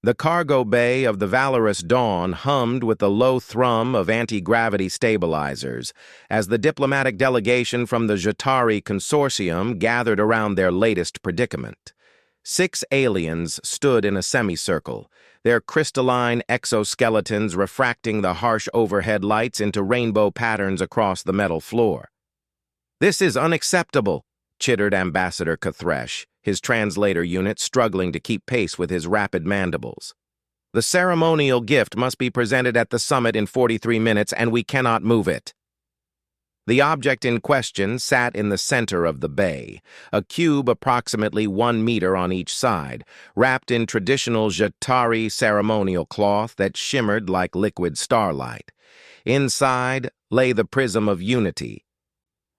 The cargo bay of the Valorous Dawn hummed with the low thrum of anti-gravity stabilizers as the diplomatic delegation from the Jatari Consortium gathered around their latest predicament. 6 aliens stood in a semicircle, their crystalline exoskeletons refracting the harsh overhead lights into rainbow patterns across the metal floor. "This is unacceptable," chittered Ambassador Kathresh, his translator unit struggling to keep pace with his rapid mandibles. "The ceremonial gift must be presented at the summit in 43 minutes, and we cannot move it." The object in question sat in the center of the bay, a cube approximately 1 meter on each side, wrapped in traditional Jatari ceremonial cloth that shimmered like liquid starlight. Inside lay the Prism of Unity,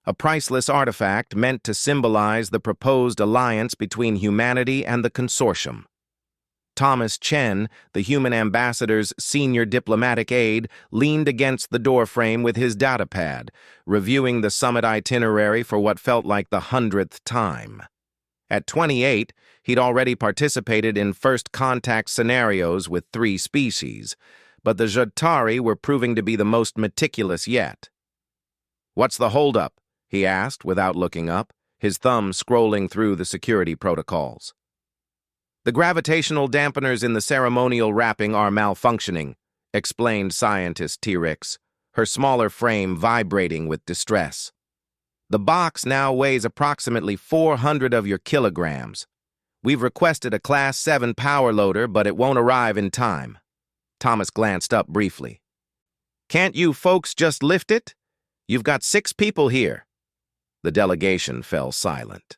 a priceless artifact meant to symbolize the proposed alliance between humanity and the consortium. Thomas Chen, the human ambassador's senior diplomatic aide, leaned against the doorframe with his datapad, reviewing the summit itinerary for what felt like the 100th time. At 28, he'd already participated in first contact scenarios with 3 species, but the Jatari were proving to be the most meticulous yet. "What's the holdup?" he asked without looking up, his thumb scrolling through the security protocols. "The gravitational dampeners in the ceremonial wrapping are malfunctioning," explained Scientist T-Rex, her smaller frame vibrating with distress. "The box now weighs approximately 400 of your kilograms. We've requested a Class 7 power loader, but it won't arrive in time." Thomas glanced up briefly. "Can't you folks just lift it? You've got 6 people here." The delegation fell silent.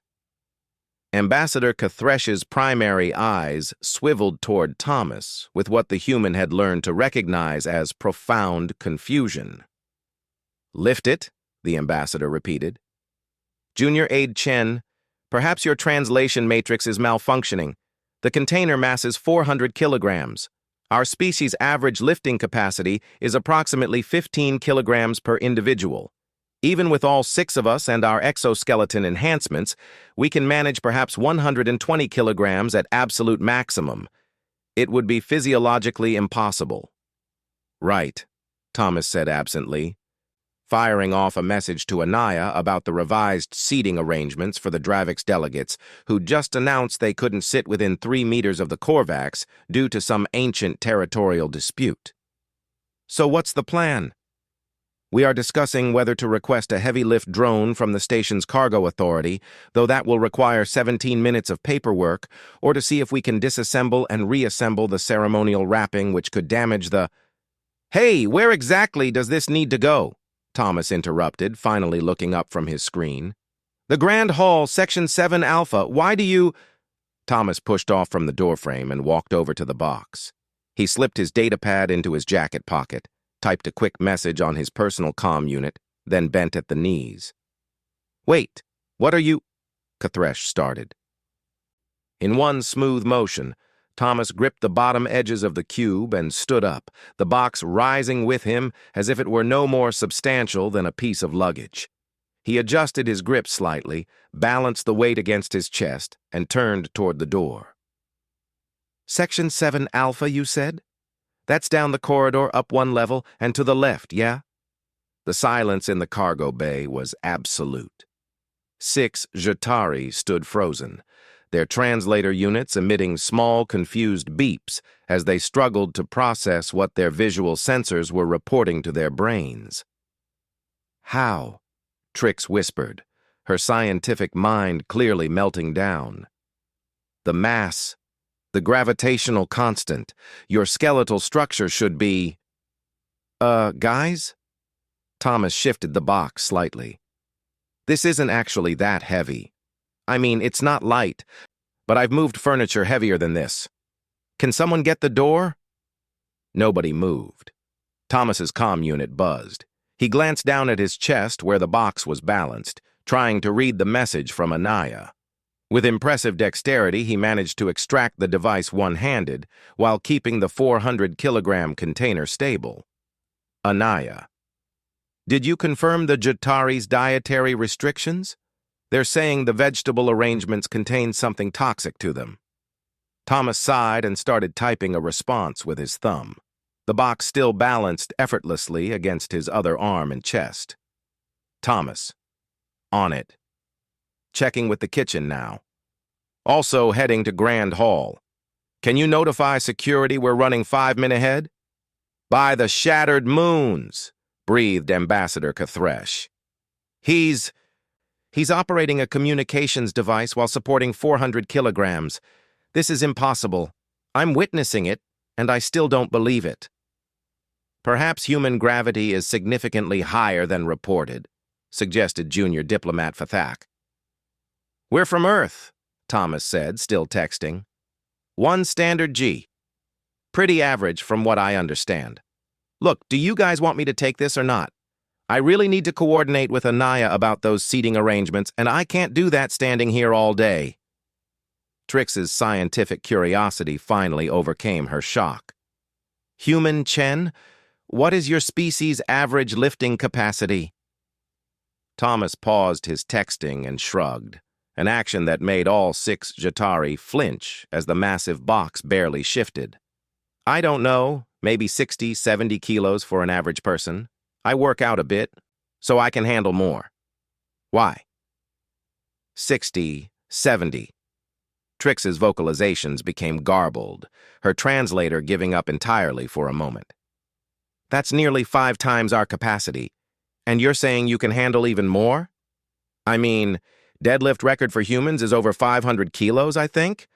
Ambassador Kathresh's primary eyes swiveled toward Thomas with what the human had learned to recognize as profound confusion. "Lift it," the ambassador repeated. "Junior Aide Chen, perhaps your translation matrix is malfunctioning. The container mass is 400 kilograms. Our species' average lifting capacity is approximately 15 kilograms per individual. Even with all 6 of us and our exoskeleton enhancements, we can manage perhaps 120 kilograms at absolute maximum. It would be physiologically impossible." "Right," Thomas said absently, firing off a message to Anaya about the revised seating arrangements for the Dravix delegates, who just announced they couldn't sit within 3 meters of the Korvax due to some ancient territorial dispute. "So what's the plan?" "We are discussing whether to request a heavy-lift drone from the station's cargo authority, though that will require 17 minutes of paperwork, or to see if we can disassemble and reassemble the ceremonial wrapping which could damage the—" "Hey, where exactly does this need to go?" Thomas interrupted, finally looking up from his screen. "The Grand Hall, Section 7 Alpha, why do you—" Thomas pushed off from the doorframe and walked over to the box. He slipped his datapad into his jacket pocket, typed a quick message on his personal comm unit, then bent at the knees. "Wait, what are you—" Kathresh started. In one smooth motion, Thomas gripped the bottom edges of the cube and stood up, the box rising with him as if it were no more substantial than a piece of luggage. He adjusted his grip slightly, balanced the weight against his chest, and turned toward the door. "Section 7 Alpha, you said? That's down the corridor, up 1 level, and to the left, yeah?" The silence in the cargo bay was absolute. 6 Jatari stood frozen, their translator units emitting small, confused beeps as they struggled to process what their visual sensors were reporting to their brains. "How?" Trix whispered, her scientific mind clearly melting down. "The mass. The gravitational constant. Your skeletal structure should be—" Guys?" Thomas shifted the box slightly. "This isn't actually that heavy. I mean, it's not light, but I've moved furniture heavier than this. Can someone get the door?" Nobody moved. Thomas's comm unit buzzed. He glanced down at his chest where the box was balanced, trying to read the message from Anaya. With impressive dexterity, he managed to extract the device one-handed while keeping the 400-kilogram container stable. "Anaya, did you confirm the Jatari's dietary restrictions? They're saying the vegetable arrangements contain something toxic to them." Thomas sighed and started typing a response with his thumb. The box still balanced effortlessly against his other arm and chest. Thomas. On it. Checking with the kitchen now. Also heading to Grand Hall. Can you notify security we're running 5 minutes ahead? By the shattered moons, breathed Ambassador Kathresh. He's operating a communications device while supporting 400 kilograms. This is impossible. I'm witnessing it, and I still don't believe it. Perhaps human gravity is significantly higher than reported, suggested junior diplomat Fathak. We're from Earth, Thomas said, still texting. 1 standard G. Pretty average from what I understand. Look, do you guys want me to take this or not? I really need to coordinate with Anaya about those seating arrangements, and I can't do that standing here all day. Trix's scientific curiosity finally overcame her shock. Human Chen, what is your species' average lifting capacity? Thomas paused his texting and shrugged, an action that made all 6 Jatari flinch as the massive box barely shifted. I don't know, maybe 60, 70 kilos for an average person. I work out a bit, so I can handle more. Why? 60, 70. Trix's vocalizations became garbled, her translator giving up entirely for a moment. That's nearly 5 times our capacity, and you're saying you can handle even more? I mean, deadlift record for humans is over 500 kilos, I think?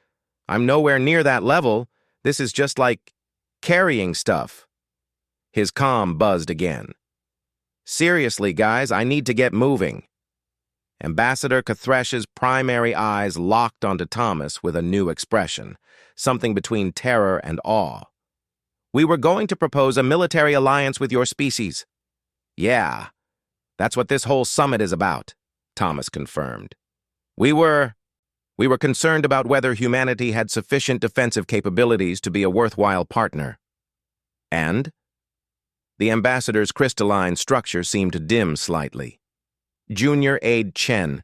I'm nowhere near that level. This is just like carrying stuff. His comm buzzed again. Seriously, guys, I need to get moving. Ambassador Kathresh's primary eyes locked onto Thomas with a new expression, something between terror and awe. We were going to propose a military alliance with your species. Yeah, that's what this whole summit is about, Thomas confirmed. We were concerned about whether humanity had sufficient defensive capabilities to be a worthwhile partner. And? The ambassador's crystalline structure seemed to dim slightly. Junior Aide Chen,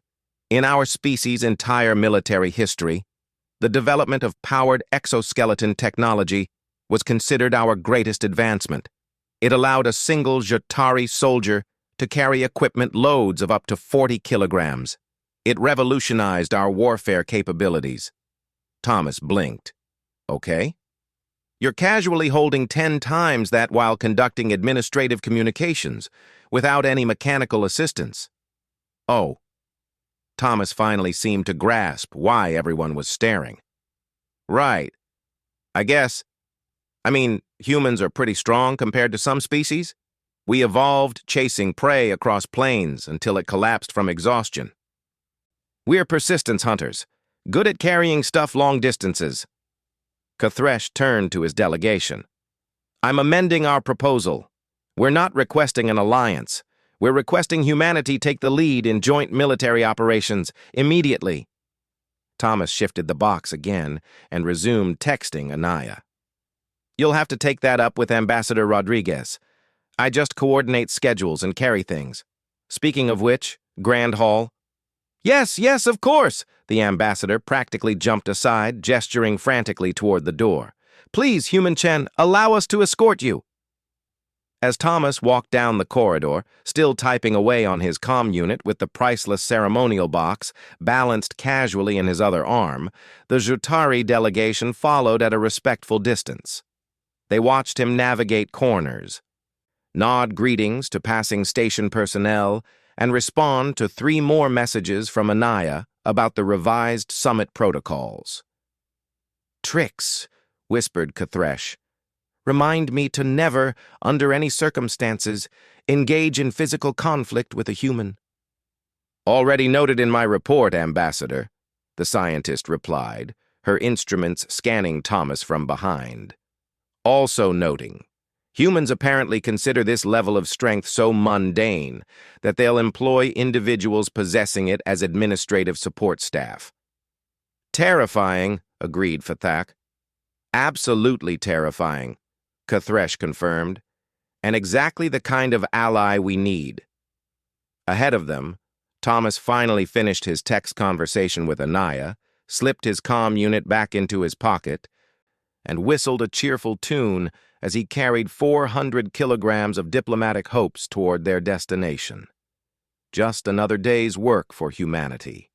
in our species' entire military history, the development of powered exoskeleton technology was considered our greatest advancement. It allowed a single Jatari soldier to carry equipment loads of up to 40 kilograms. It revolutionized our warfare capabilities. Thomas blinked. Okay. You're casually holding 10 times that while conducting administrative communications, without any mechanical assistance. Oh. Thomas finally seemed to grasp why everyone was staring. Right. I mean, humans are pretty strong compared to some species. We evolved chasing prey across plains until it collapsed from exhaustion. We're persistence hunters, good at carrying stuff long distances. Kathresh turned to his delegation. I'm amending our proposal. We're not requesting an alliance. We're requesting humanity take the lead in joint military operations immediately. Thomas shifted the box again and resumed texting Anaya. You'll have to take that up with Ambassador Rodriguez. I just coordinate schedules and carry things. Speaking of which, Grand Hall. Yes, of course, the ambassador practically jumped aside, gesturing frantically toward the door. Please, Human Chen, allow us to escort you. As Thomas walked down the corridor, still typing away on his comm unit with the priceless ceremonial box balanced casually in his other arm, the Jutari delegation followed at a respectful distance. They watched him navigate corners, nod greetings to passing station personnel, and respond to 3 more messages from Anaya about the revised summit protocols. Trix, whispered Kathresh. Remind me to never, under any circumstances, engage in physical conflict with a human. Already noted in my report, Ambassador, the scientist replied, her instruments scanning Thomas from behind. Also noting, humans apparently consider this level of strength so mundane that they'll employ individuals possessing it as administrative support staff. Terrifying, agreed Fathak. Absolutely terrifying, Kathresh confirmed, and exactly the kind of ally we need. Ahead of them, Thomas finally finished his text conversation with Anaya, slipped his comm unit back into his pocket, and whistled a cheerful tune as he carried 400 kilograms of diplomatic hopes toward their destination. Just another day's work for humanity.